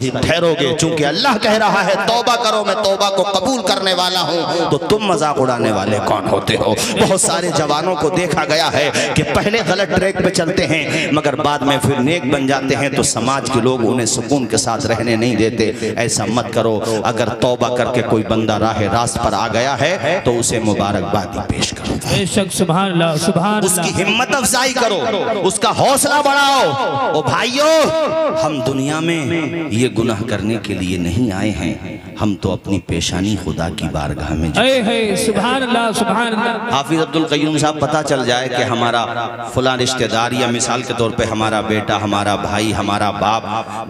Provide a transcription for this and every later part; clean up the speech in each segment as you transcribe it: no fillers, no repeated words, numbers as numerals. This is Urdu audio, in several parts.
ٹھہرو گے، چونکہ اللہ کہہ رہا ہے توبہ کرو، میں توبہ کو قبول کرنے والا ہوں، تو تم مذاق اڑانے والے کون ہوتے ہو؟ بہت سارے جوانوں کو دیکھا گیا ہے کہ پہلے غلط ٹریک پہ چلتے ہیں مگر بعد میں پھر نیک بن جاتے ہیں، تو سماج کے لوگ انہیں سکون کے ساتھ رہنے نہیں دیتے۔ ایسا مت کرو۔ اگر توبہ کر کے کوئی بندہ راہ راست پر آ گیا ہے تو اسے مبارکبادی پیش کرو، بے شک سبحان اللہ سبحان اللہ، اس کی ہمت افزائی کرو، اس کا حوصلہ بڑھاؤ۔ او بھائیو، ہم دنیا میں یہ گناہ کرنے کے لیے نہیں آئے ہیں، ہم تو اپنی پیشانی خدا کی بارگاہ میں سبحان اللہ سبحان اللہ۔ حافظ عبدالقیوم صاحب پتہ چل جائے کہ ہمارا فلاں رشتہ دار، یا مثال کے طور پہ ہمارا بیٹا، ہمارا بھائی، ہمارا باپ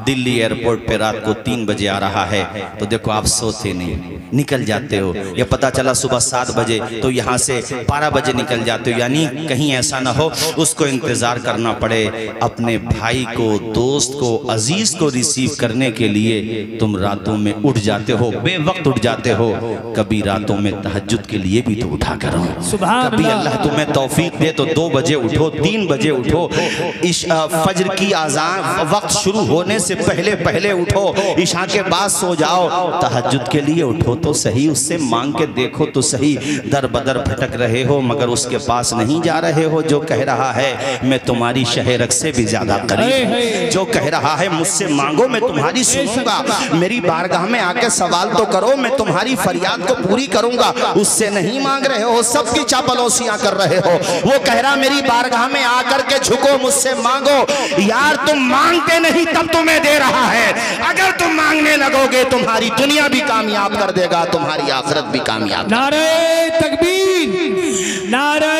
دلی ایئرپورٹ پہ رات کو 3 بجے آ رہا ہے، تو دیکھو آپ سوتے نہیں، نکل جاتے ہو، یا پتہ چلا صبح 7 بجے تو یہاں سے 12 بجے نکل جاتے ہو، یعنی کہیں ایسا نہ ہو اس کو انتظار کرنا پڑے۔ اپنے بھائی کو، دوست کو، عزیز کو ریسیو کرنے کے لیے تم راتوں میں اٹھ جاتے ہو، بے وقت اٹھ جاتے ہو۔ کبھی راتوں میں تہجد کے لیے بھی تو اٹھا کرو، کبھی اللہ تمہیں توفیق دے تو 2 بجے اٹھو، 3 بجے اٹھو، فجر کی اذان وقت شروع ہونے سے پہلے اٹھو، عشاء کے بعد سو جاؤ، تہجد کے لیے اٹھو تو صحیح، اس سے مانگ کے دیکھو تو صحیح۔ در بدر بھٹک رہے ہو مگر اس کے پاس نہیں جا رہے ہو جو کہہ رہا ہے میں تمہاری شہرک سے بھی زیادہ قریب ہوں، جو کہہ رہا ہے مجھ سے مانگو میں تمہاری سنوں گا، میری بارگاہ میں آ کے سوال تو کرو میں تمہاری فریاد کو پوری کروں گا۔ اس سے نہیں مانگ رہے ہو، سب کی چاپلوسیاں کر رہے ہو، وہ کہہ رہا میری بارگاہ میں آ کر کے جھکو، مجھ سے مانگو۔ یار تم مانگتے نہیں تب تمہیں دے رہا ہے، اگر تم مانگنے لگو گے تمہاری دنیا بھی کامیاب کر دے گا، تمہاری آخرت بھی کامیاب۔ نعرہ تکبیر، نعرہ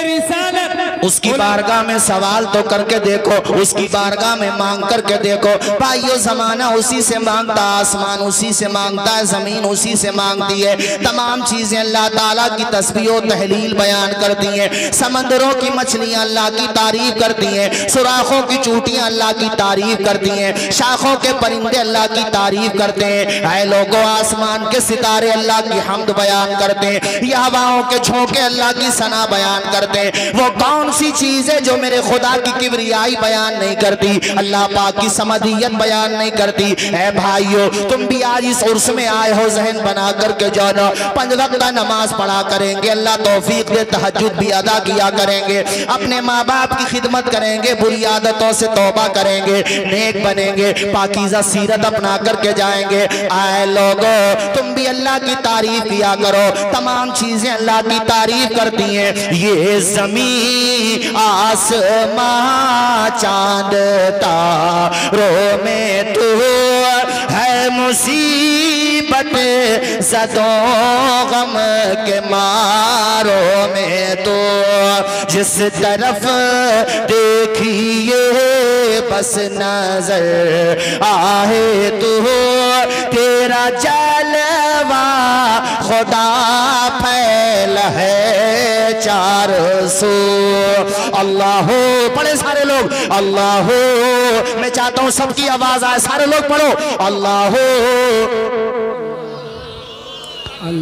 رسالت۔ اس کی بارگاہ میں سوال تو کر کے دیکھو، اس کی بارگاہ میں مانگ کر کے دیکھو۔ بھائیو زمانہ اسی سے مانگتا، آسمان اسی سے مانگتا ہے، زمین اسی سے مانگتی ہے، تمام چیزیں اللہ تعالیٰ کی تسبیح و تحلیل بیان کرتی ہیں، سمندروں کی مچھلیاں اللہ کی تعریف کرتی ہیں، سوراخوں کی چوٹیاں اللہ کی تعریف کرتی ہیں، شاخوں کے پرندے اللہ کی تعریف کرتے ہیں، اے لوگو آسمان کے ستارے اللہ کی حمد بیان کرتے ہیں، یہ ہواؤں کے جھونکے اللہ کی ثنا بیان کرتے ہیں۔ وہ کون سی چیز ہے جو میرے خدا کی کبریائی بیان نہیں کرتی، اللہ پاک کی سمدیت بیان نہیں کرتی؟ اے بھائیو تم بھی آج اس عرس میں آئے ہو، ذہن بنا کر کے جانا 5 وقتہ نماز پڑھا کریں گے، اللہ توفیق دے تہجد بھی ادا کیا کریں گے، اپنے ماں باپ کی خدمت کریں گے، بری عادتوں سے توبہ کریں گے، نیک بنیں گے، پاکیزہ سیرت اپنا کر کے جائیں گے۔ اے لوگو تم بھی اللہ کی تعریف کیا کرو، تمام چیزیں اللہ کی تعریف کرتی ہیں، یہ زمین آسمان چاند تاروں میں تو ہے مصیبت زدوں غم کے ماروں میں تو جس طرف دیکھیے بس نظر آئے تو تیرا جلوہ خدا پھیل ہے 4 سو۔ اللہ پڑھے سارے لوگ اللہ، میں چاہتا ہوں سب کی آواز آئے، سارے لوگ پڑھو اللہ۔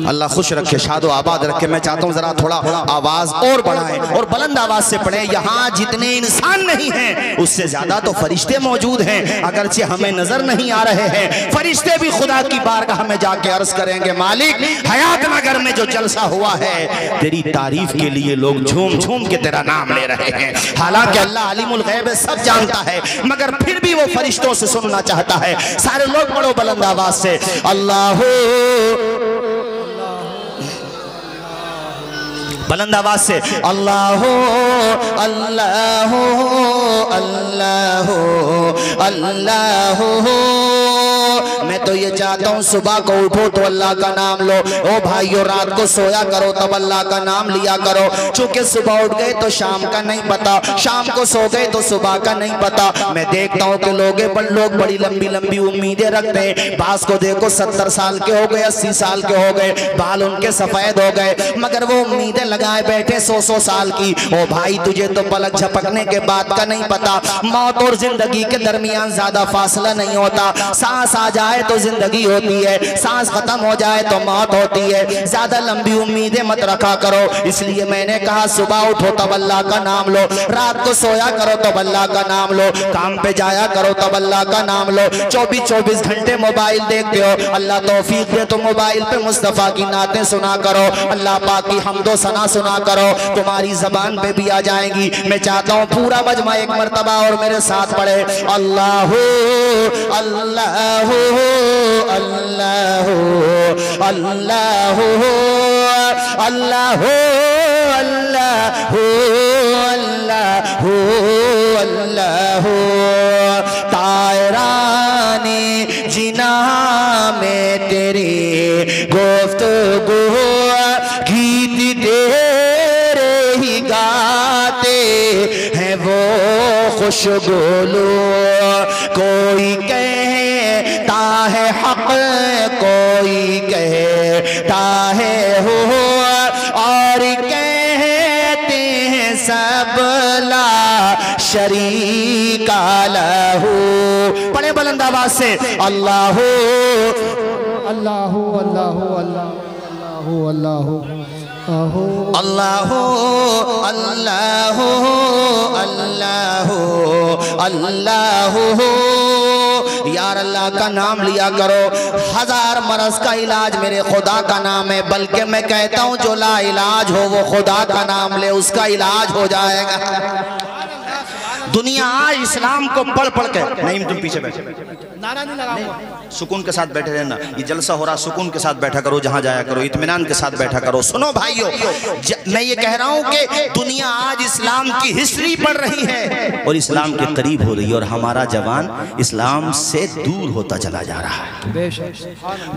اللہ خوش رکھے، شاد و آباد رکھے۔ میں چاہتا ہوں ذرا تھوڑا آواز اور بڑھائیں اور بلند آواز سے پڑھیں۔ یہاں جتنے انسان نہیں ہیں اس سے زیادہ تو فرشتے موجود ہیں، اگرچہ ہمیں نظر نہیں آ رہے ہیں، فرشتے بھی خدا کی بارگاہ میں جا کے عرض کریں گے مالک حیات نگر میں جو جلسہ ہوا ہے تیری تعریف کے لیے لوگ جھوم جھوم کے تیرا نام لے رہے ہیں، حالانکہ اللہ علیم الغیب سب جانتا ہے مگر پھر بھی وہ فرشتوں سے سننا چاہتا ہے۔ سارے لوگ پڑھو بلند آواز سے اللہ، بلند آواز سے اللہ اللہ اللہ اللہ۔ میں تو یہ چاہتا ہوں صبح کو اٹھو تو اللہ کا نام لو، او بھائیو رات کو سویا کرو تب اللہ کا نام لیا کرو، چونکہ صبح اٹھ گئے تو شام کا نہیں پتا، شام کو سو گئے تو صبح کا نہیں پتا۔ میں دیکھتا ہوں کہ لوگ بڑی لمبی لمبی امیدیں رکھتے ہیں، بعض کو دیکھو 70 سال کے ہو گئے، 80 سال کے ہو گئے، بال ان کے سفید ہو گئے، مگر وہ امیدیں لگائے بیٹھے 100 سال کی۔ او بھائی تجھے تو پلک جھپکنے کے بعد کا نہیں پتا، موت اور زندگی کے درمیان زیادہ فاصلہ نہیں ہوتا، سانس آ جائے جائے تو زندگی ہوتی ہے، سانس ختم ہو جائے تو موت ہوتی ہے۔ زیادہ لمبی امیدیں مت رکھا کرو، اس لیے میں نے کہا صبح اٹھو تب اللہ کا نام لو، رات کو سویا کرو تب اللہ کا نام لو، کام پہ جایا کرو تب اللہ کا نام لو۔ 24 گھنٹے موبائل دیکھتے ہو، اللہ توفیق دے تو موبائل پہ مصطفیٰ کی نعتیں سنا کرو، اللہ پاک کی حمد و ثنا سنا کرو، تمہاری زبان پہ بھی آ جائیں گی۔ میں چاہتا ہوں پورا مجمع ایک مرتبہ اور میرے ساتھ پڑھے، اللہ اللہ اللہ اللہ اللہ اللہ اللہ اللہ طائرانی جناح میں تیری گفتگو گیت تیرے ہی گاتے ہیں وہ خوشگولو، کوئی کہتا ہے حق کوئی کہتا ہے ہو، اور کہتے ہیں سب لا شریک لہو۔ پڑھیں بلند آواز سے، اللہ اللہ اللہ اللہ اللہ اللہ اللہ اللہ اللہ یار اللہ کا نام لیا کرو۔ 1000 مرض کا علاج میرے خدا کا نام ہے، بلکہ میں کہتا ہوں جو لا علاج ہو وہ خدا کا نام لے، اس کا علاج ہو جائے گا۔ دنیا آج اسلام کو پڑھ پڑھ کے نہیں، تم پیچھے بیٹھے سکون کے ساتھ بیٹھے رہنا، یہ جلسہ ہو رہا سکون کے ساتھ بیٹھا کرو، جہاں جایا کرو اطمینان کے ساتھ بیٹھا کرو۔ سنو بھائیو، میں یہ کہہ رہا ہوں کہ دنیا آج اسلام کی ہسٹری پڑھ رہی ہے اور اسلام کے قریب ہو رہی ہے، اور ہمارا جوان اسلام سے دور ہوتا چلا جا رہا ہے۔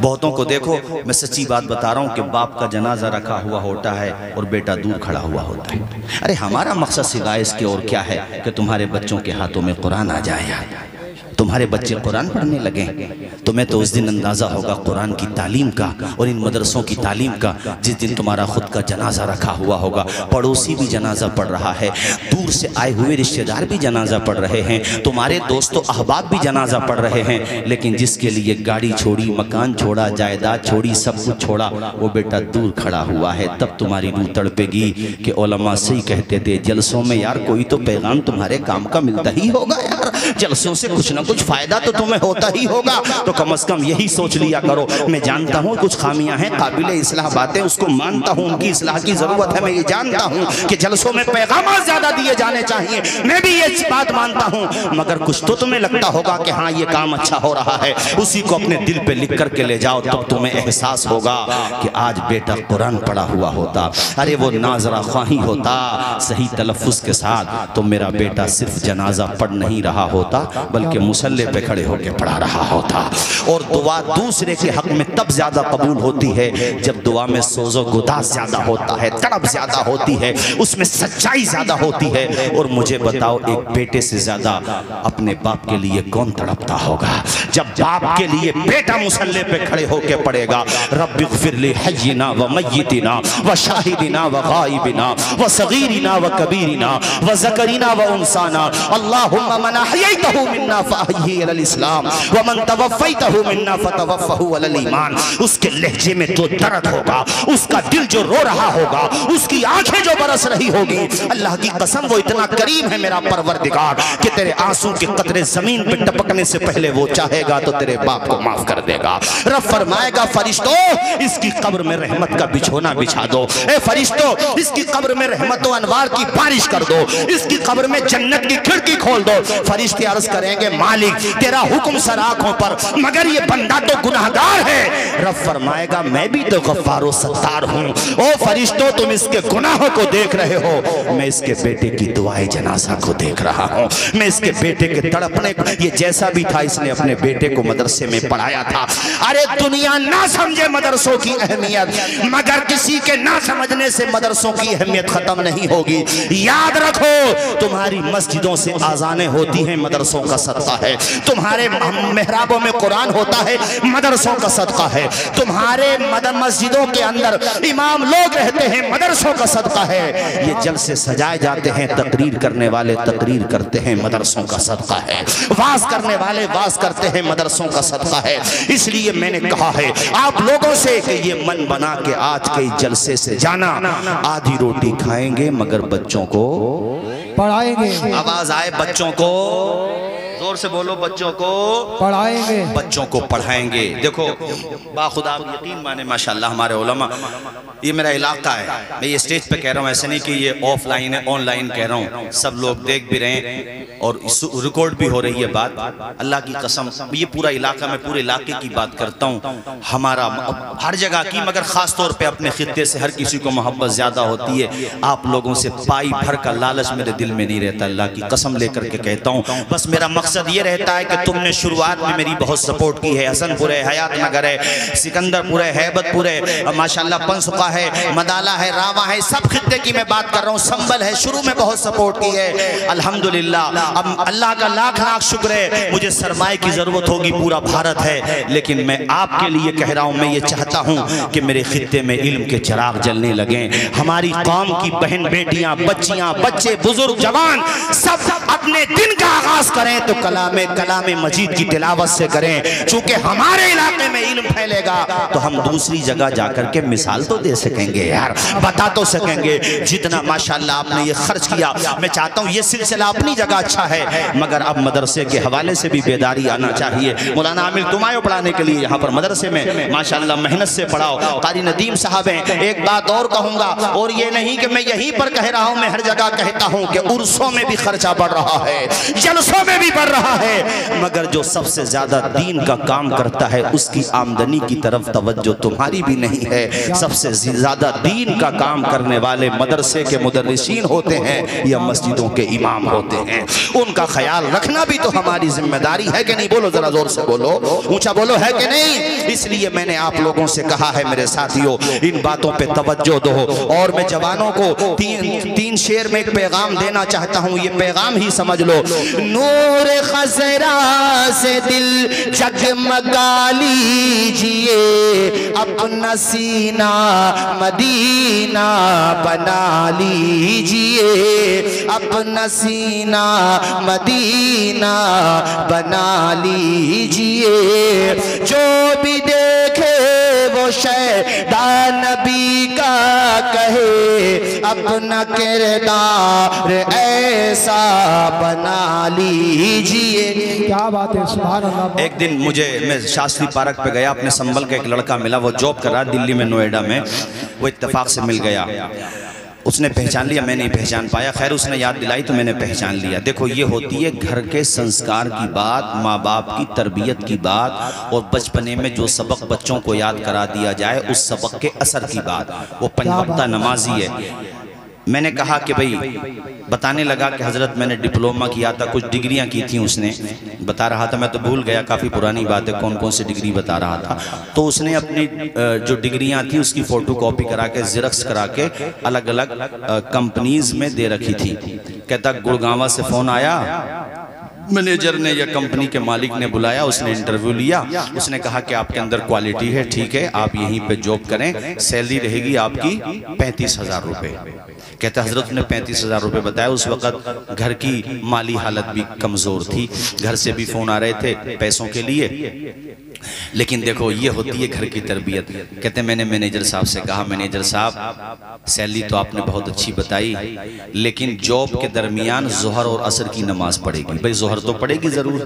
بہتوں کو دیکھو، میں سچی بات بتا رہا ہوں کہ باپ کا جنازہ رکھا ہوا ہوتا ہے اور بیٹا دور کھڑا ہوا ہوتا ہے۔ ارے ہمارا مقصد سوائے اس کے اور کیا ہے کہ تمہارے بچوں کے ہاتھوں میں قرآن آ جائے، تمہارے بچے قرآن پڑھنے لگیں، تمہیں تو اس دن اندازہ ہوگا قرآن کی تعلیم کا اور ان مدرسوں کی تعلیم کا، جس دن تمہارا خود کا جنازہ رکھا ہوا ہوگا، پڑوسی بھی جنازہ پڑھ رہا ہے، دور سے آئے ہوئے رشتہ دار بھی جنازہ پڑھ رہے ہیں، تمہارے دوست و احباب بھی جنازہ پڑھ رہے ہیں، لیکن جس کے لیے گاڑی چھوڑی، مکان چھوڑا، جائیداد چھوڑی، سب کچھ چھوڑا، وہ بیٹا دور کھڑا ہوا ہے۔ تب تمہاری روح تڑپے گی کہ علماء سے ہی کہتے تھے جلسوں میں یار کوئی تو پیغام تمہارے کام کا ملتا ہی ہوگا، یار جلسوں سے کچھ نہ کچھ فائدہ تو تمہیں ہوتا ہی ہوگا، تو کم از کم یہی سوچ لیا کرو۔ میں جانتا ہوں کچھ خامیاں ہیں، قابل اصلاح باتیں، اس کو مانتا ہوں، ان کی اصلاح کی ضرورت ہے، میں یہ جانتا ہوں کہ جلسوں میں پیغامات زیادہ دیے جانے چاہیے، میں بھی یہ بات مانتا ہوں، مگر کچھ تو تمہیں لگتا ہوگا کہ ہاں یہ کام اچھا ہو رہا ہے، اسی کو اپنے دل پہ لکھ کر کے لے جاؤ، تب تمہیں احساس ہوگا کہ آج بیٹا قرآن پڑھا ہوا ہوتا، ارے وہ ناظرہ خواہی ہوتا صحیح تلفظ کے ساتھ، تو میرا بیٹا صرف جنازہ پڑھ نہیں رہا ہوتا بلکہ مصلی پہ کھڑے ہو کے پڑھا رہا ہوتا۔ اور دعا دوسرے کے حق میں تب زیادہ قبول ہوتی ہے جب دعا میں سوز و گداز زیادہ ہوتا ہے، تڑپ زیادہ ہوتی ہے، اس میں سچائی زیادہ ہوتی ہے۔ اور مجھے بتاؤ ایک بیٹے سے زیادہ اپنے باپ کے لیے کون تڑپتا ہوگا جب باپ کے لیے بیٹا مصلی پہ کھڑے ہو کے پڑھے گا، رب اغفر لی حینا و میتنا و شاہدنا و غائبنا و صغیرنا و کبیرنا و ذکرنا و انسانا، اللہم من احییتہ منا فاحیہ علی الاسلام ومن توفیتہ منا فتوفہ علی الایمان۔ اس کے لہجے میں جو درد ہوگا، اس کا دل جو رو رہا ہوگا، اس کی آنکھیں جو برس رہی ہوگی، اللہ کی قسم وہ اتنا کریم ہے میرا پروردگار کہ تیرے آنسوں کے قطرے زمین پہ ٹپکنے سے پہلے وہ چاہے گا تو تیرے باپ کو معاف کر دے گا۔ رب فرمائے گا فرشتوں اس کی قبر میں رحمت کا بچھونا بچھا دو، اے فرشتوں اس کی قبر میں رحمت و انوار کی بارش کر دو، اس کی قبر میں جنت کی کھڑکی کھول دو۔ فرشتے عرض کریں گے مالک تیرا حکم سر آنکھوں پر، مگر یہ بندہ تو گناہگار ہے۔ رب فرمائے گا میں بھی تو غفار و ستار ہوں، او فرشتوں تم اس کے گناہوں کو دیکھ رہے ہو، میں اس کے بیٹے کی دعائے جنازہ کو دیکھ رہا ہوں، میں اس کے بیٹے کے تڑپنے کو، یہ جیسا بھی تھا اس نے اپنے بیٹے کو مدرسے میں پڑھایا تھا۔ ارے دنیا نہ سمجھے مدرسوں کی اہمیت، مگر کسی کے نہ سمجھنے سے مدرسوں کی اہمیت ختم نہیں ہوگی۔ یاد رکھو تمہاری مسجدوں سے آذانیں ہوتی ہیں، مدرسوں کا صدقہ ہے، تمہارے محرابوں میں قرآن ہوتا ہے مدرسوں کا صدقہ ہے. تمہارے مسجدوں کے اندر امام لوگ رہتے ہیں مدرسوں کا صدقہ ہے. یہ جلسے سجائے جاتے ہیں تقریر کرنے والے تقریر کرتے ہیں مدرسوں کا صدقہ ہے. واز کرنے والے واز کرتے ہیں مدرسوں کا صدقہ ہے. اس لیے میں نے کہا ہے آپ لوگوں سے کہ یہ من بنا کے آج کے جلسے سے جانا. آدھی روٹی کھائیں گے مگر بچوں کو پڑھائیں گے. آواز آئے بچوں کو زور سے بولو بچوں کو پڑھائیں گے. بچوں کو پڑھائیں گے. دیکھو باخدا یقین مانے ماشاءاللہ ہمارے علماء یہ میرا علاقہ ہے. میں یہ اسٹیج پہ کہہ رہا ہوں ایسے نہیں کہ یہ آف لائن ہے آن لائن کہہ رہا ہوں. سب لوگ دیکھ بھی رہے ہیں اور ریکارڈ بھی ہو رہی ہے بات. اللہ کی قسم یہ پورا علاقہ میں پورے علاقے کی بات کرتا ہوں ہمارا ہر جگہ کی مگر خاص طور پہ اپنے خطے سے ہر کسی کو محبت زیادہ ہوتی ہے. آپ لوگوں سے پائی بھر کا لالچ میرے دل میں نہیں رہتا. اللہ کی قسم لے کر کے کہتا ہوں بس میرا مقصد یہ رہتا ہے کہ تم نے شروعات میں میری بہت سپورٹ کی ہے. حسن پور ہے حیات نگر ہے سکندر پور ہے ہیبت پور ہے ماشاءاللہ پنسقہ ہے مدالہ ہے راوہ ہے سب خطے کی میں بات کر رہا ہوں. سنبل ہے شروع میں بہت سپورٹ کی ہے الحمدللہ. اب اللہ کا لاکھ لاکھ شکر ہے. مجھے سرمائے کی ضرورت ہوگی پورا بھارت ہے لیکن میں آپ کے لیے کہہ رہا ہوں میں یہ چاہتا ہوں کہ میرے خطے میں علم کے چراغ جلنے لگیں. ہماری قوم کی بہن بیٹیاں بچیاں بچے بزرگ جوان سب اپنے دن کا آغاز کریں تو کلام مجید کی تلاوت سے کریں. چونکہ ہمارے علاقے میں علم پھیلے گا تو ہم دوسری جگہ جا کر کے مثال تو دے سکیں گے یار بتا تو سکیں گے. جتنا ماشاءاللہ آپ نے یہ خرچ کیا میں چاہتا ہوں یہ سلسلہ اپنی جگہ اچھا ہے مگر اب مدرسے کے حوالے سے بھی بیداری آنا چاہیے. مولانا عامل تم آئے پڑھانے کے لیے یہاں پر مدرسے میں ماشاءاللہ محنت سے پڑھاؤ. قاری ندیم صاحب ہیں. ایک بات اور کہوں گا اور یہ نہیں کہ میں یہیں پر کہہ رہا ہوں میں ہر جگہ کہتا ہوں کہ عرسوں میں بھی خرچہ بڑھ رہا ہے جلسوں میں بھی بڑھ رہا ہے مگر جو سب سے زیادہ دین کا کام کرتا ہے اس کی آمدنی کی طرف توجہ تمہاری بھی نہیں ہے. سب سے زیادہ دین کا کام کرنے والے مدرسے کے مدرسین ہوتے ہیں یا مسجدوں کے امام ہوتے ہیں. ان کا خیال رکھنا بھی تو ہماری ذمہ داری ہے کہ نہیں. بولو ذرا زور سے بولو اونچا بولو ہے کہ نہیں. اس لیے میں نے آپ لوگوں سے کہا ہے میرے ساتھیوں ان باتوں پہ توجہ دو. اور میں جوانوں کو تین شعر میں ایک پیغام دینا چاہتا ہوں. یہ پیغام ہی سمجھ لو. نور خزرا سے دل جگمگا لیجئے اپنا سینہ مدینہ بنا لیجئے اپنا سینہ مدینہ بنا لیجئے. جو بھی دیکھے وہ شیدا نبی کا کہے اپنا کردار ایسا بنا لیجئے. کیا بات ہے سبحان اللہ. ایک دن میں شاستری پارک پہ گیا اپنے سنبل کا ایک لڑکا ملا وہ جاب کر رہا دلی میں نوئیڈا میں. وہ اتفاق سے مل گیا اس نے پہچان لیا میں نہیں پہچان پایا. خیر اس نے یاد دلائی تو میں نے پہچان لیا. دیکھو یہ ہوتی ہے گھر کے سنسکار کی بات ماں باپ کی تربیت کی بات اور بچپنے میں جو سبق بچوں کو یاد کرا دیا جائے اس سبق کے اثر کی بات. وہ 5 وقتہ نمازی ہے. میں نے کہا کہ بھئی بتانے لگا کہ حضرت میں نے ڈپلومہ کیا تھا کچھ ڈگریاں کی تھیں. اس نے بتا رہا تھا میں تو بھول گیا کافی پرانی بات ہے کون کون سی ڈگری بتا رہا تھا. تو اس نے اپنی جو ڈگریاں تھیں اس کی فوٹو کاپی کرا کے زیرکس کرا کے الگ الگ کمپنیز میں دے رکھی تھی. کہتا گڑگاواں سے فون آیا مینیجر نے یا کمپنی کے مالک نے بلایا اس نے انٹرویو لیا. اس نے کہا کہ آپ کے اندر کوالٹی ہے ٹھیک ہے آپ یہیں پہ جاب کریں سیلری رہے گی آپ کی 35,000 روپے. کہتا حضرت نے 35,000 روپے بتایا. اس وقت گھر کی مالی حالت بھی کمزور تھی گھر سے بھی فون آ رہے تھے پیسوں کے لیے لیکن دیکھو یہ ہوتی ہے گھر کی تربیت. کہتے میں نے مینیجر صاحب سے کہا مینیجر صاحب سیلری تو آپ نے بہت اچھی بتائی لیکن جاب کے درمیان ظہر اور عصر کی نماز پڑھے گی. بھئی ظہر تو پڑھے گی ضرور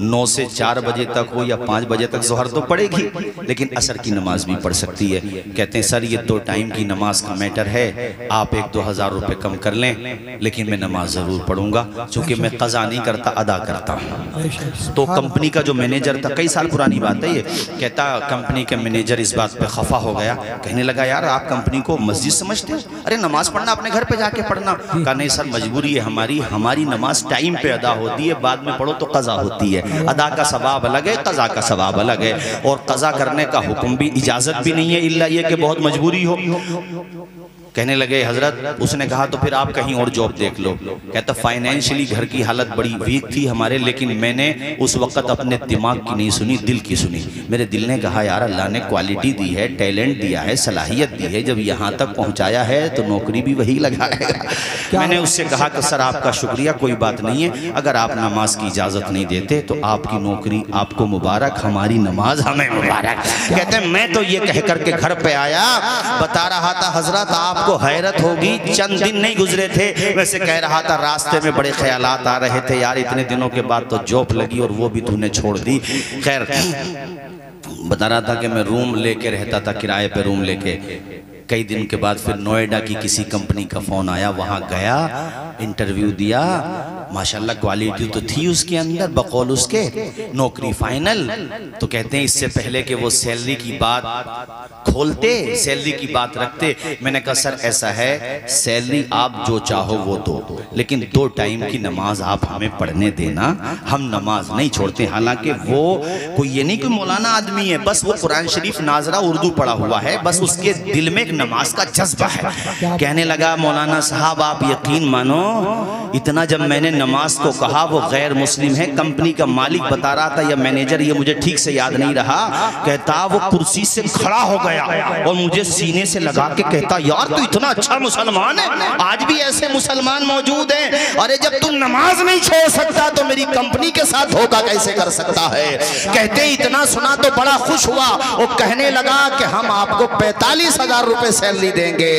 9 سے 4 بجے تک ہو یا 5 بجے تک ظہر تو پڑھے گی لیکن عصر کی نماز بھی پڑھ سکتی ہے. کہتے ہیں سر یہ 2 ٹائم کی نماز کا میٹر ہے آپ 1-2 ہزار روپے کم کر لیں لیکن میں نماز ضرور پڑھوں گا چونکہ میں قضا نہیں کرتا ادا کرتا ہوں. تو کمپنی کا جو مینیجر تھا کئی سال پرانی بات ہے یہ کہتا کمپنی کے مینیجر اس بات پہ خفا ہو گیا کہنے لگا یار آپ کمپنی کو مسجد سمجھتے ہیں ارے نماز پڑھنا اپنے گھر پہ جا کے پڑھنا. کہا نہیں سر مجبوری ہے ہماری نماز ٹائم پہ ادا ہوتی ہے بعد میں پڑھو تو قضا ہوتی ہے. ادا کا ثواب الگ ہے قضا کا ثواب الگ ہے اور قضا کرنے کا حکم بھی اجازت بھی نہیں ہے الا یہ کہ بہت مجبوری ہو. کہنے لگے حضرت، اس نے کہا تو پھر آپ کہیں اور جاب دیکھ لو. کہتا فائنینشلی گھر کی حالت بڑی ویک تھی ہمارے، لیکن میں نے اس وقت اپنے دماغ کی نہیں سنی، دل کی سنی. میرے دل نے کہا یار اللہ نے کوالٹی دی ہے، ٹیلنٹ دیا ہے، صلاحیت دی ہے، جب یہاں تک پہنچایا ہے تو نوکری بھی وہی لگائے گا. میں نے اس سے کہا کہ سر آپ کا شکریہ، کوئی بات نہیں ہے، اگر آپ نماز کی اجازت نہیں دیتے تو آپ کی نوکری آپ کو مبارک، ہماری نماز ہمیں مبارک. کہتے ہیں میں تو یہ کہہ کر کے گھر پہ آیا، بتا رہا تھا حضرت آپ کو حیرت ہوگی، چند دن نہیں گزرے تھے، ویسے کہہ رہا تھا راستے میں بڑے خیالات آ رہے تھے، یار اتنے دنوں کے بعد تو جاب لگی اور وہ بھی تو نے چھوڑ دی. خیر بتا رہا تھا کہ میں روم لے کے رہتا تھا، کرائے پہ روم لے کے. کئی دن کے بعد پھر نوئیڈا کی کسی کمپنی کا فون آیا، وہاں گیا، انٹرویو دیا، ماشاءاللہ کوالٹی تو تھی اس کے اندر، بقول اس کے نوکری فائنل. تو کہتے ہیں اس سے پہلے کہ وہ سیلری کی بات کھولتے، سیلری کی بات رکھتے، میں نے کہا سر ایسا ہے، سیلری آپ جو چاہو وہ دو، لیکن 2 ٹائم کی نماز آپ ہمیں پڑھنے دینا، ہم نماز نہیں چھوڑتے. حالانکہ وہ کوئی یہ نہیں کہ مولانا آدمی ہے، بس وہ قرآن شریف ناظرہ اردو پڑھا ہوا ہے، بس اس کے دل میں ایک نماز کا جذبہ ہے. کہنے لگا مولانا صاحب آپ یقین مانو، اتنا جب میں نے نماز کو کہا، وہ غیر مسلم ہے، کمپنی کا مالک بتا رہا تھا یا مینیجر، یہ مجھے ٹھیک سے یاد نہیں رہا، کہتا وہ کرسی سے کھڑا ہو گیا اور مجھے سینے سے لگا کے کہتا یار تو اتنا اچھا مسلمان ہے، آج بھی ایسے مسلمان موجود ہیں، اور جب تم نماز نہیں چھوڑ سکتا تو میری کمپنی کے ساتھ دھوکہ کیسے کر سکتا ہے. کہتے اتنا سنا تو بڑا خوش ہوا، وہ کہنے لگا کہ ہم آپ کو 45,000 روپے سیلری دیں گے.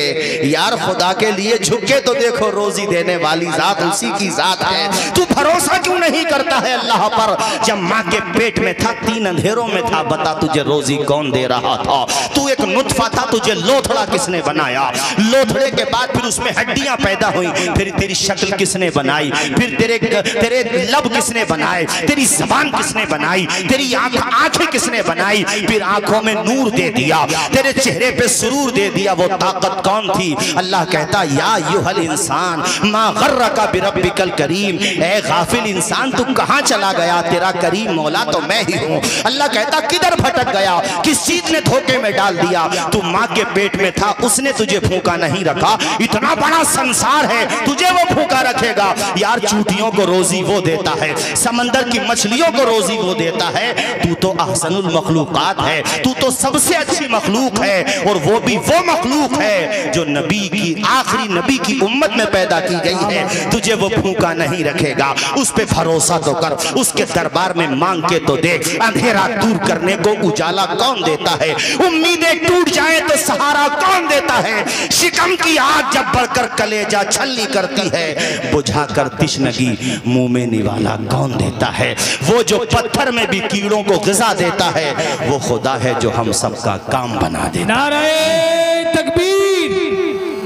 یار خدا کے لیے جھکے تو دیکھو، روزی دینے والی ذات اسی کی ذات ہے. تو بھروسہ کیوں نہیں کرتا ہے اللہ پر؟ جب ماں کے پیٹ میں تھا، 3 اندھیروں میں تھا، بتا تجھے روزی کون دے رہا تھا؟ تو ایک نطفہ تھا، تجھے لوتھڑا کس نے بنایا؟ لوتھڑے کے بعد پھر اس میں ہڈیاں پیدا ہوئیں، پھر تیری شکل کس نے بنائی؟ پھر تیرے لب کس نے بنائے؟ تیری زبان کس نے بنائی؟ تیری آنکھیں کس نے بنائی؟ پھر آنکھوں میں نور دے دیا، تیرے چہرے پہ سرور دے دیا، وہ طاقت کون تھی؟ اللہ کہتا یا ایھا الانسان ما غرک بربک الکریم، اے غافل انسان تو کہاں چلا گیا؟ تیرا کریم مولا تو میں ہی ہوں. اللہ کہتا کدھر بھٹک گیا؟ کس چیز نے دھوکے میں ڈال دیا؟ تو ماں کے پیٹ میں تھا، اس نے تجھے بھوکا نہیں رکھا. اتنا بڑا سنسار ہے، تجھے وہ بھوکا رکھے گا؟ یار چوٹیوں کو روزی وہ دیتا ہے، سمندر کی مچھلیوں کو روزی وہ دیتا ہے. تو تو احسن المخلوقات ہے، تو تو سب سے اچھی مخلوق ہے، اور وہ بھی وہ مخلوق ہے جو نبی کی آخری نبی کی امت میں پیدا کی گئی ہے. تجھے وہ بھوکا نہیں رکھے گا. اس پہ بھروسہ تو کر، اس کے دربار میں مانگ کے تو دیکھ. اندھیرا دور کرنے کو اجالا کون دیتا ہے؟ امیدیں ٹوٹ جائیں تو سہارا کون دیتا ہے؟ شکم کی آگ جب بڑھ کر کلیجہ چھلنی کرتی ہے، بجھا کر تشنگی منہ میں نوالا کون دیتا ہے؟ وہ جو پتھر میں بھی کیڑوں کو غذا دیتا ہے، وہ خدا ہے جو ہم سب کا کام بنا دیتا ہے. نعرہ تکبیر،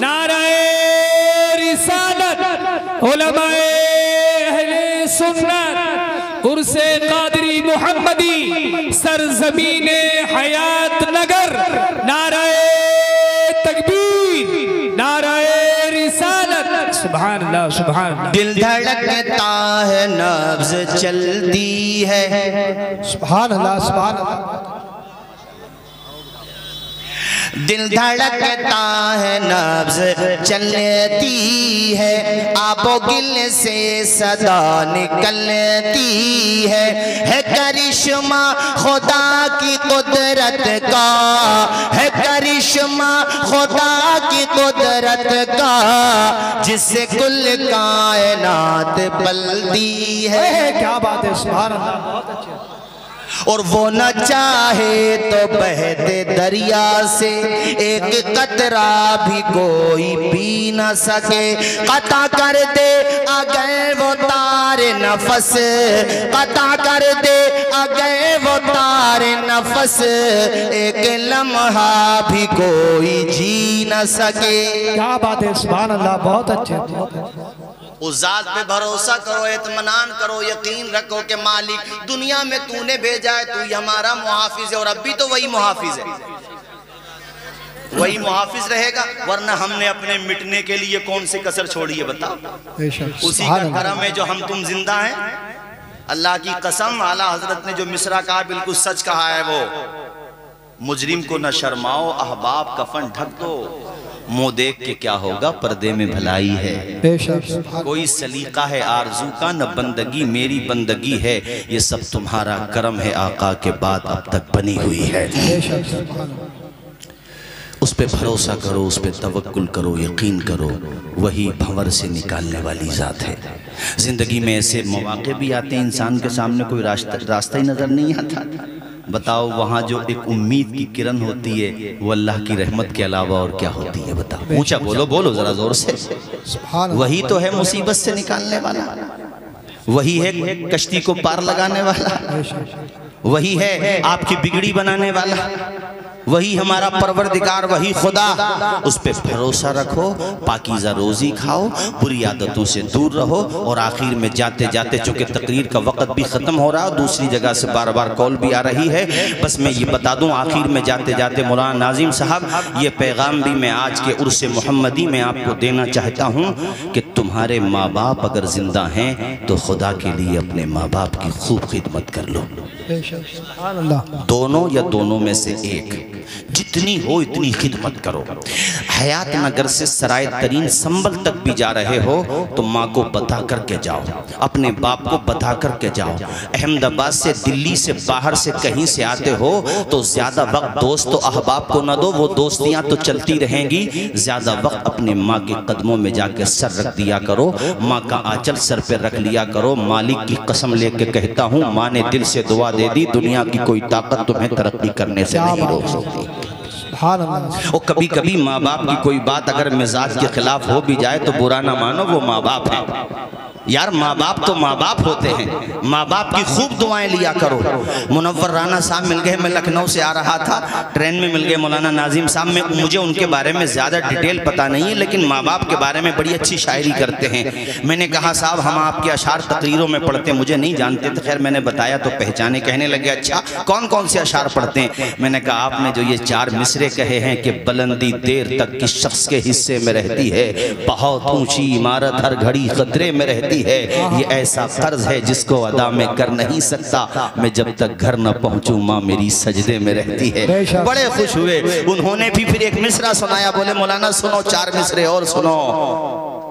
نعرہ رسالت، علماء اہل سنت، عرس قادری محمدی، سرزمین حیات نگر، نعرہ تکبیر، نعرہ رسالت. سبحان اللہ سبحان اللہ. دل دھڑکتا ہے، نبض چلتی ہے. سبحان اللہ سبحان اللہ. دل دھڑکتا ہے، نبض چلتی ہے، آب و گل سے صدا نکلتی ہے کرشمہ خدا کی قدرت کا، ہے کرشمہ خدا کی قدرت کا، جس سے کل کائنات پلتی ہے. کیا بات ہے، سبحان اللہ. بہت اچھے. اور وہ نہ چاہے تو بہتے دریا سے ایک قطرہ بھی کوئی پی نہ سکے. قطع کر دے اگر وہ تار نفس، قطع کر دے اگر وہ تار نفس، ایک لمحہ بھی کوئی جی نہ سکے. کیا بات ہے، سبحان اللہ. بہت اچھے. اس ذات پہ بھروسہ کرو، اطمینان کرو، یقین رکھو کہ مالک دنیا میں تو نے بھیجا ہے، تو ہی ہمارا محافظ ہے، اور اب بھی تو وہی محافظ ہے، وہی محافظ رہے گا. ورنہ ہم نے اپنے مٹنے کے لیے کون سی کسر چھوڑی ہے بتا؟ اسی کا کرم ہے جو ہم تم زندہ ہیں. اللہ کی قسم، اعلیٰ حضرت نے جو مصرع کہا بالکل سچ کہا ہے. وہ مجرم کو نہ شرماؤ، احباب کفن ڈھک دو، منہ دیکھ کے کیا ہوگا، پردے میں بھلائی ہے۔ بے شک کوئی سلیقہ ہے آرزو کا نہ بندگی میری بندگی ہے، یہ سب تمہارا کرم ہے آقا کے بعد اب تک بنی ہوئی ہے۔ بے شک سبحان اللہ۔ اس پہ بھروسہ کرو، اس پہ توکل کرو، یقین کرو، وہی بھنور سے نکالنے والی ذات ہے۔ زندگی میں ایسے مواقع بھی آتے ہیں انسان کے سامنے کوئی راستہ ہی نظر نہیں آتا، بتاؤ وہاں جو ایک امید کی کرن ہوتی ہے وہ اللہ کی رحمت کے علاوہ اور کیا ہوتی ہے؟ بتاؤ، اونچا بولو، بولو ذرا زور سے۔ سبحان اللہ۔ وہی تو ہے مصیبت سے نکالنے والا، وہی ہے کشتی کو پار لگانے والا، وہی ہے آپ کی بگڑی بنانے والا، وہی ہمارا پروردگار، وہی خدا۔ اس پہ بھروسہ رکھو، پاکیزہ روزی کھاؤ، بری عادتوں سے دور رہو، اور آخر میں جاتے جاتے چونکہ تقریر کا وقت بھی ختم ہو رہا، دوسری جگہ سے بار بار کال بھی آ رہی ہے، بس میں یہ بتا دوں آخر میں جاتے جاتے مولانا ناظم صاحب یہ پیغام بھی میں آج کے عرس محمدی میں آپ کو دینا چاہتا ہوں کہ تمہارے ماں باپ اگر زندہ ہیں تو خدا کے لیے اپنے ماں باپ کی خوب خدمت کر لو، سبحان اللہ۔ دونوں یا دونوں میں سے ایک، جتنی ہو اتنی خدمت کرو۔ حیات نگر سے سرائے ترین سنبل تک بھی جا رہے ہو تو ماں کو بتا کر کے جاؤ، اپنے باپ کو بتا کر کے جاؤ۔ احمد آباد سے دلی سے باہر سے کہیں سے آتے ہو تو زیادہ وقت دوست و احباب کو نہ دو، وہ دوستیاں تو چلتی رہیں گی، زیادہ وقت اپنے ماں کے قدموں میں جا کے سر رکھ دیا کرو، ماں کا آنچل سر پہ رکھ لیا کرو۔ مالک کی قسم لے کے کہتا ہوں، ماں نے دل سے دعا دے دی، دنیا کی کوئی طاقت تمہیں ترقی کرنے سے نہیں روک سکتی۔ سبحان اللہ۔ اور کبھی کبھی ماں باپ کی کوئی بات اگر مزاج کے خلاف ہو بھی جائے تو برا نہ مانو، وہ ماں باپ ہیں یار، ماں باپ تو ماں باپ ہوتے ہیں، ماں باپ کی خوب دعائیں لیا کرو۔ منور رانا صاحب مل گئے، میں لکھنؤ سے آ رہا تھا، ٹرین میں مل گئے مولانا ناظم صاحب، مجھے ان کے بارے میں زیادہ ڈیٹیل پتہ نہیں ہے لیکن ماں باپ کے بارے میں بڑی اچھی شاعری کرتے ہیں۔ میں نے کہا صاحب ہم آپ کے اشعار تقریروں میں پڑھتے ہیں، مجھے نہیں جانتے تھے، خیر میں نے بتایا تو پہچانے، کہنے لگے اچھا کون کون سے اشعار پڑھتے ہیں؟ میں نے کہا آپ نے جو یہ 4 مصرے کہے ہیں کہ بلندی دیر تک کس شخص کے حصے میں رہتی ہے، بہت اونچی عمارت ہر گھڑی خطرے میں رہتی ہے، یہ ایسا قرض ہے جس کو ادا میں کر نہیں سکتا، میں جب تک گھر نہ پہنچوں ماں میری سجدے میں رہتی ہے۔ بڑے خوش ہوئے، انہوں نے بھی پھر ایک مصرع سنایا، بولے مولانا سنو 4 مصرے اور سنو۔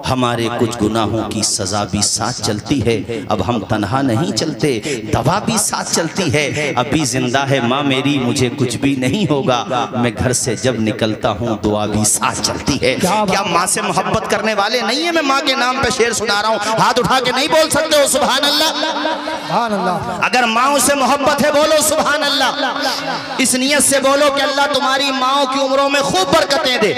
ہمارے کچھ گناہوں کی سزا بھی ساتھ چلتی ہے، اب ہم تنہا نہیں چلتے، دوا بھی ساتھ چلتی ہے، ابھی زندہ ہے ماں میری مجھے کچھ بھی نہیں ہوگا، میں گھر سے جب نکلتا ہوں دعا بھی ساتھ چلتی ہے۔ کیا ماں سے محبت کرنے والے نہیں ہیں؟ میں ماں کے نام پہ شعر سنا رہا ہوں، ہاتھ اٹھا کے نہیں بول سکتے ہو سبحان اللہ؟ سبحان اللہ۔ اگر ماں سے محبت ہے بولو سبحان اللہ، اس نیت سے بولو کہ اللہ تمہاری ماں کی عمروں میں خوب برکتیں دے،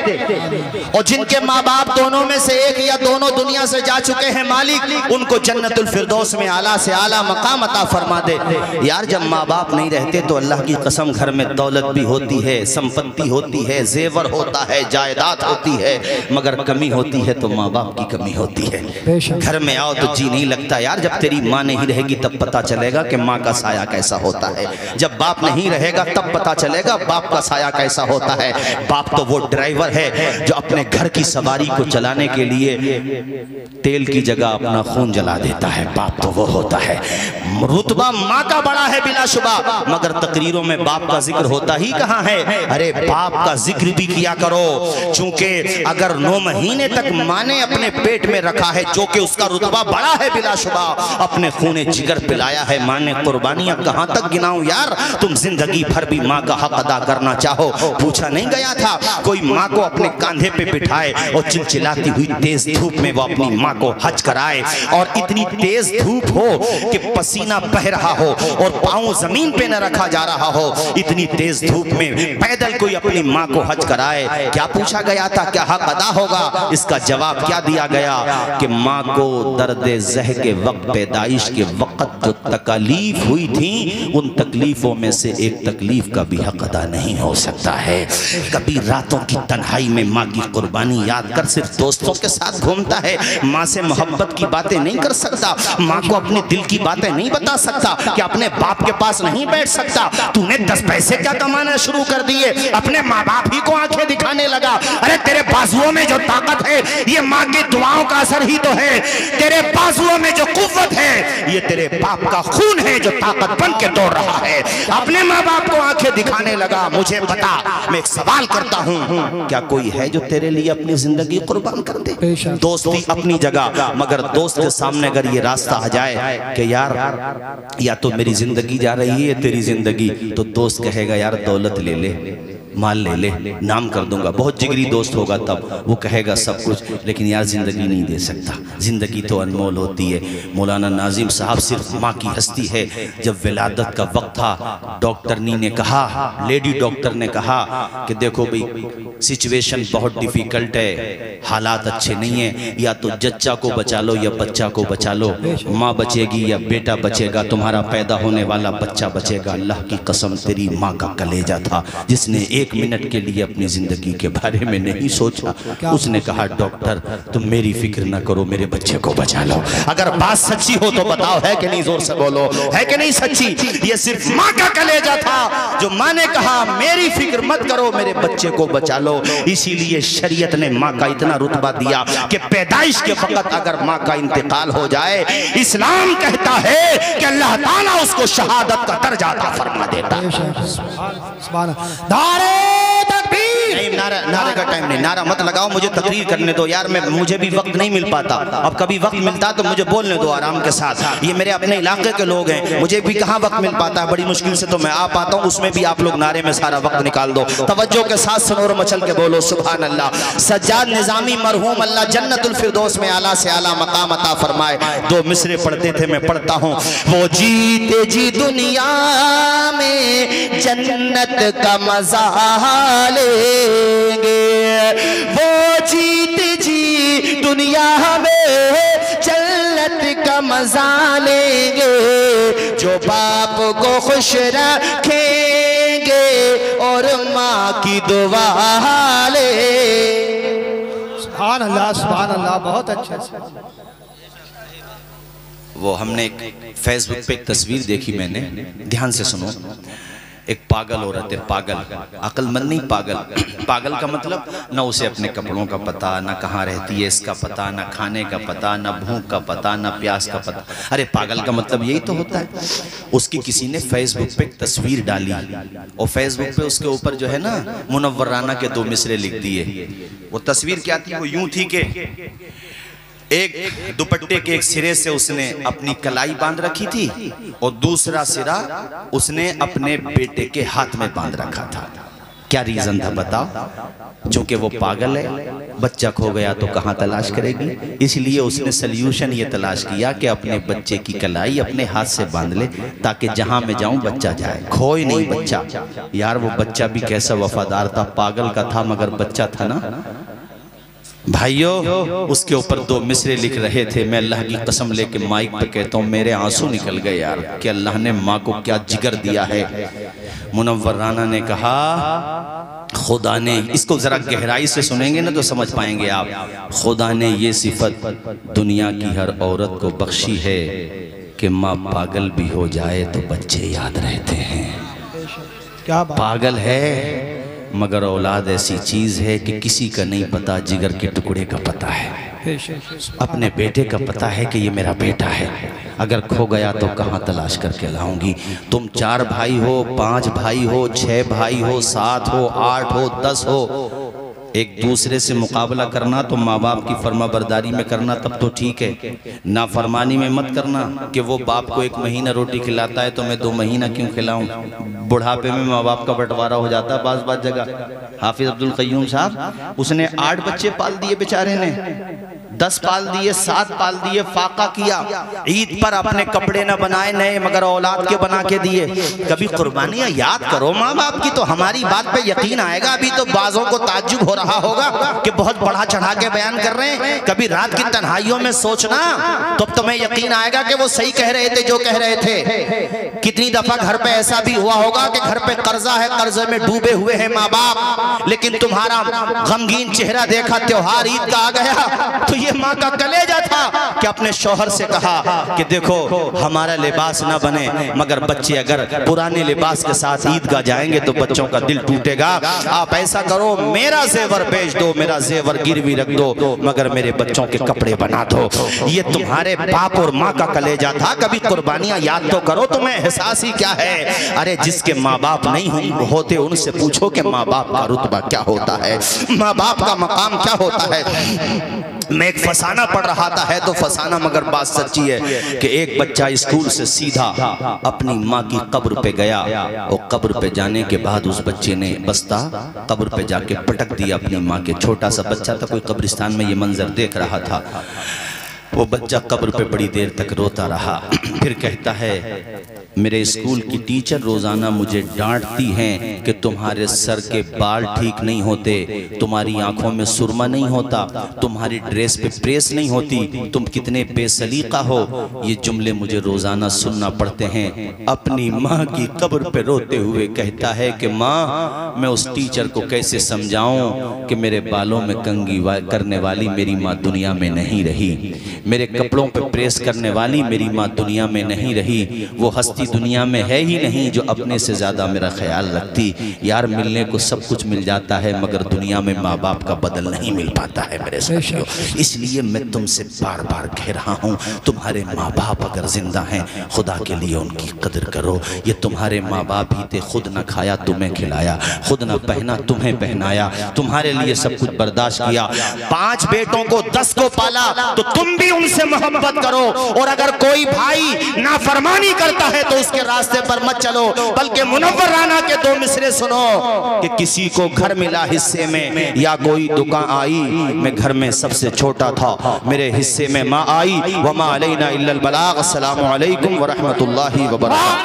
اور جن کے ماں باپ دونوں میں سے ایک یا دونوں دنیا سے جا چکے ہیں مالک ان کو جنت الفردوس میں اعلیٰ سے اعلیٰ مقام عطا فرما دے۔ یار جب ماں باپ نہیں رہتے تو اللہ کی قسم گھر میں دولت بھی ہوتی ہے، سمپتی ہوتی ہے، زیور ہوتا ہے، جائیداد ہوتی ہے، مگر کمی ہوتی ہے تو ماں باپ کی کمی ہوتی ہے۔ گھر میں آؤ تو جی نہیں لگتا یار، جب تیری ماں نہیں رہے گی تب پتا چلے گا کہ ماں کا سایہ کیسا ہوتا ہے، جب باپ نہیں رہے گا تب پتا چلے گا باپ کا سایہ کیسا ہوتا ہے۔ باپ تو وہ ڈرائیور ہے جو اپنے گھر کی سواری کو چلانے کے لیے تیل کی جگہ اپنا خون جلا دیتا ہے، باپ تو وہ ہوتا ہے۔ رتبہ ماں کا بڑا ہے بلا شبہ، مگر تقریروں میں باپ کا ذکر ہوتا ہی کہاں ہے؟ ارے باپ کا ذکر بھی کیا کرو، چونکہ اگر 9 مہینے تک ماں نے اپنے پیٹ میں رکھا ہے جو کہ اس کا رتبہ بڑا ہے بلا شبہ، اپنے خون جگر پلایا ہے ماں نے، قربانیاں کہاں تک گناؤں یار؟ تم زندگی بھر بھی ماں کا حق ادا کرنا چاہو، پوچھا نہیں گیا تھا کوئی ماں کو اپنے کاندھے پہ بٹھائے اور چلچلاتی ہوئی تیز دھوپ میں وہ اپنی ماں کو حج کرائے، اور اتنی تیز دھوپ ہو کہ پسینہ بہ رہا ہو اور پاؤں زمین پہ نہ رکھا جا رہا ہو، اتنی تیز دھوپ میں پیدل کوئی اپنی ماں کو حج کرائے، کیا پوچھا گیا تھا کیا حق ادا ہوگا؟ اس کا جواب کیا دیا گیا کہ ماں کو درد زہ کے وقت، پیدائش کے وقت جو تکلیف ہوئی تھی ان تکلیفوں میں سے ایک تکلیف کا بھی حق ادا نہیں ہو سکتا ہے۔ کبھی راتوں کی تنہائی میں ماں کی قربانی یاد کر صرف دوستوں کے ساتھ گھومتا ہے، ماں سے محبت کی باتیں نہیں کر سکتا، ماں کو اپنے دل کی باتیں نہیں بتا سکتا، کہ اپنے باپ کے پاس نہیں بیٹھ سکتا۔ تو نے 10 پیسے کیا کمانا شروع کر دیے، اپنے ماں باپ ہی کو آنکھیں دکھانے لگا۔ ارے تیرے بازوؤں میں جو طاقت ہے یہ ماں کی دعاؤں کا اثر ہی تو ہے، تیرے بازوؤں میں جو قوت ہے یہ تیرے باپ کا خون ہے جو طاقت بن کے دوڑ رہا ہے۔ اب اپنے ماں باپ کو آنکھیں دکھانے لگا. مجھے بتا, میں ایک سوال کرتا ہوں, کیا کوئی ہے جو تیرے لیے اپنی زندگی قربان کر دے؟ دوستی اپنی جگہ, مگر دوست کے سامنے اگر یہ راستہ آ جائے کہ یار یا تو میری زندگی جا رہی ہے تیری زندگی, تو دوست کہے گا یار دولت لے لے, مال لے لے, نام کر دوں گا. بہت جگری دوست ہوگا تب وہ کہے گا سب کچھ, لیکن یار زندگی نہیں دے سکتا. زندگی تو انمول ہوتی ہے. مولانا ناظم صاحب صرف ماں کی ہستی ہے. جب ولادت کا وقت تھا, ڈاکٹرنی نے کہا, لیڈی ڈاکٹر نے کہا کہ دیکھو بھئی سچویشن بہت ڈیفیکلٹ ہے, حالات اچھے نہیں ہیں, یا تو جچہ کو بچا لو یا بچہ کو بچا لو. ماں بچے گی یا بیٹا بچے گا, تمہارا پیدا ہونے والا بچہ بچے گا. اللہ کی قسم تیری ماں کا کلیجہ تھا جس نے ایک منٹ کے لیے اپنی زندگی کے بارے میں نہیں سوچا. اس نے کہا ڈاکٹر تم میری فکر نہ کرو, میرے بچے کو بچا لو. اگر بات سچی ہو تو بتاؤ, ہے کہ نہیں؟ زور سے بولو, ہے کہ نہیں سچی؟ یہ صرف ماں کا کلیجہ تھا جو ماں نے کہا میری فکر مت کرو, میرے بچے کو بچا لو. اسی لیے شریعت نے ماں کا اتنا رتبہ دیا کہ پیدائش کے وقت اگر ماں کا انتقال ہو جائے, اسلام کہتا ہے کہ اللہ تعالیٰ اس کو شہادت کا درجہ عطا فرما دیتا. سبحان اللہ. نعرے کا ٹائم نہیں, نعرہ مت لگاؤ, مجھے تقریر کرنے دو یار. مجھے بھی وقت نہیں مل پاتا. اب کبھی وقت ملتا تو مجھے بولنے دو آرام کے ساتھ. یہ میرے اپنے علاقے کے لوگ ہیں, مجھے بھی کہاں وقت مل پاتا ہے, بڑی مشکل سے تو میں آ پاتا ہوں. اس میں بھی آپ لوگ نعرے میں سارا وقت نکال دو. توجہ کے ساتھ سنور مچل کے بولو سبحان اللہ. سجاد نظامی مرحوم اللہ جنت الفردوس میں اعلیٰ سے اعلیٰ مقام عطا فرمائے. دو مصرے پڑھتے تھے, میں پڑھتا ہوں. وہ جیتے جی دنیا میں جنت کا مزہ لیں گے, وہ جیت جی دنیا میں جنت کا مزہ لیں گے, جو باپ کو خوش رکھیں گے اور ماں کی دعا لیں. سبحان اللہ, سبحان اللہ, بہت اچھا. وہ ہم نے ایک فیس بک پہ ایک تصویر دیکھی, میں نے, دھیان سے سنو. ایک پاگل عورت ہے, پاگل, عقل مند نہیں, پاگل. پاگل کا مطلب نہ اسے اپنے کپڑوں کا پتہ, نہ کہاں رہتی ہے اس کا پتہ, نہ کھانے کا پتہ, نہ بھوک کا پتہ, نہ پیاس کا پتہ. ارے پاگل کا مطلب یہی تو ہوتا ہے. اس کی کسی نے فیس بک پہ ایک تصویر ڈالی, اور فیس بک پہ اس کے اوپر جو ہے نا منورانہ کے 2 مصرے لکھ دیے. وہ تصویر کیا تھی؟ وہ یوں تھی کہ ایک دوپٹے کے ایک سرے سے اس نے اپنی کلائی باندھ رکھی تھی, اور دوسرا سرا اس نے اپنے بیٹے کے ہاتھ میں باندھ رکھا تھا. کیا ریزن تھا بتاؤ؟ چونکہ وہ پاگل ہے, بچہ کھو گیا تو کہاں تلاش کرے گی, اس لیے اس نے سلیوشن یہ تلاش کیا کہ اپنے بچے کی کلائی اپنے ہاتھ سے باندھ لے, تاکہ جہاں میں جاؤں بچہ جائے, کھوئے نہیں بچہ. یار وہ بچہ بھی کیسا وفادار تھا, پاگل کا تھا مگر بچہ تھا نا بھائیو. اس کے اوپر 2 مصرے لکھ رہے تھے. میں اللہ کی قسم لے کے مائک پہ کہتا ہوں, میرے آنسو نکل گئے یار, کہ اللہ نے ماں کو کیا جگر دیا ہے. منورانہ نے کہا خدا نے, اس کو ذرا گہرائی سے سنیں گے نا تو سمجھ پائیں گے آپ, خدا نے یہ صفت دنیا کی ہر عورت کو بخشی ہے کہ ماں پاگل بھی ہو جائے تو بچے یاد رہتے ہیں. پاگل ہے مگر اولاد ایسی چیز ہے کہ کسی کا نہیں پتا, جگر کے ٹکڑے کا پتا ہے, اپنے بیٹے کا پتا ہے کہ یہ میرا بیٹا ہے. اگر کھو گیا تو کہاں تلاش کر کے لاؤں گی. تم 4 بھائی ہو, 5 بھائی ہو, 6 بھائی ہو, 7 ہو, 8 ہو, 10 ہو, ایک دوسرے سے مقابلہ کرنا تو ماں باپ کی فرما برداری میں کرنا تب تو ٹھیک ہے. نافرمانی میں مت کرنا کہ وہ باپ کو 1 مہینہ روٹی کھلاتا ہے تو میں 2 مہینہ کیوں کھلاؤں. بڑھاپے میں ماں باپ کا بٹوارہ ہو جاتا ہے بعض جگہ. حافظ عبدالقیوم صاحب, اس نے 8 بچے پال دیے بیچارے نے, 10 پال دیے, 7 پال دیے, فاقہ کیا. عید پر اپنے کپڑے نہ بنائے نئے مگر اولاد کے بنا کے دیے. کبھی قربانیاں یاد کرو ماں باپ کی تو ہماری بات پہ یقین آئے گا. ابھی تو بعضوں کو تعجب ہو رہا ہوگا کہ بہت بڑھا چڑھا کے بیان کر رہے ہیں. کبھی رات کی تنہائیوں میں سوچنا تو اب تمہیں یقین آئے گا کہ وہ صحیح کہہ رہے تھے جو کہہ رہے تھے. کتنی دفعہ گھر پہ ایسا بھی ہوا ہوگا کہ گھر پہ قرضہ ہے, قرضے میں ڈوبے ہوئے ہیں ماں باپ, لیکن تمہارا غمگین چہرہ دیکھا, تیوہار عید کا آ گیا تو یہ ماں کا کلیجہ تھا کہ اپنے شوہر سے کہا کہ دیکھو ہمارا لباس نہ بنے مگر بچے اگر پرانے لباس کے ساتھ عیدگاہ جائیں گے تو بچوں کا دل ٹوٹے گا، آپ ایسا کرو میرا زیور بیچ دو، میرا زیور گروی رکھ دو مگر میرے بچوں کے کپڑے بنا دو۔ یہ تمہارے باپ اور ماں کا کلیجہ تھا، کبھی قربانیاں یاد تو کرو، تمہیں احساس ہی کیا ہے؟ ارے جس کے ماں باپ نہیں ہوتے ان سے پوچھو کہ ماں باپ کا رتبہ کیا ہوتا ہے، ماں باپ کا مقام کیا ہوتا ہے۔ میں ایک فسانہ پڑھ رہا تھا، ہے تو فسانہ مگر بات سچی ہے کہ ایک بچہ اسکول سے سیدھا اپنی ماں کی قبر پہ گیا، اور قبر پہ جانے کے بعد اس بچے نے بستہ قبر پہ جا کے پٹک دیا اپنی ماں کے۔ چھوٹا سا بچہ تھا، کوئی قبرستان میں یہ منظر دیکھ رہا تھا۔ وہ بچہ قبر پہ بڑی دیر تک روتا رہا، پھر کہتا ہے میرے اسکول کی ٹیچر روزانہ مجھے ڈانٹتی ہیں کہ تمہارے سر کے بال ٹھیک نہیں ہوتے، تمہاری آنکھوں میں سرما نہیں ہوتا، تمہاری ڈریس پہ پریس نہیں ہوتی، تم کتنے بے سلیقہ ہو۔ یہ جملے مجھے روزانہ سننا پڑتے ہیں۔ اپنی ماں کی قبر پہ روتے ہوئے کہتا ہے کہ ماں میں اس ٹیچر کو کیسے سمجھاؤں کہ میرے بالوں میں کنگھی کرنے والی میری ماں دنیا میں نہیں رہی، میرے کپڑوں پہ پریس کرنے والی میری ماں دنیا میں نہیں رہی، وہ ہستی دنیا میں ہے ہی نہیں جو اپنے سے زیادہ میرا خیال رکھتی۔ یار ملنے کو سب کچھ مل جاتا ہے مگر دنیا میں ماں باپ کا بدل نہیں مل پاتا ہے میرے ساتھیوں۔ اس لیے میں تم سے بار بار کہہ رہا ہوں تمہارے ماں باپ اگر زندہ ہیں خدا کے لیے ان کی قدر کرو۔ یہ تمہارے ماں باپ ہی تھے، خود نہ کھایا تمہیں کھلایا، خود نہ پہنا تمہیں پہنایا، تمہارے لیے سب کچھ برداشت کیا۔ 5 بیٹوں کو 10 کو پالا تو تم بھی ان سے محبت کرو، اور اگر کوئی بھائی نافرمانی کرتا ہے تو اس کے راستے پر مت چلو، بلکہ منور رانا کے 2 مصرے سنو کہ کسی کو گھر ملا حصے میں یا کوئی دکان آئی، میں گھر میں سب سے چھوٹا تھا، میرے حصے میں ماں آئی، وما علینا الا البلاغ۔ السلام علیکم ورحمت اللہ وبرکاتہ۔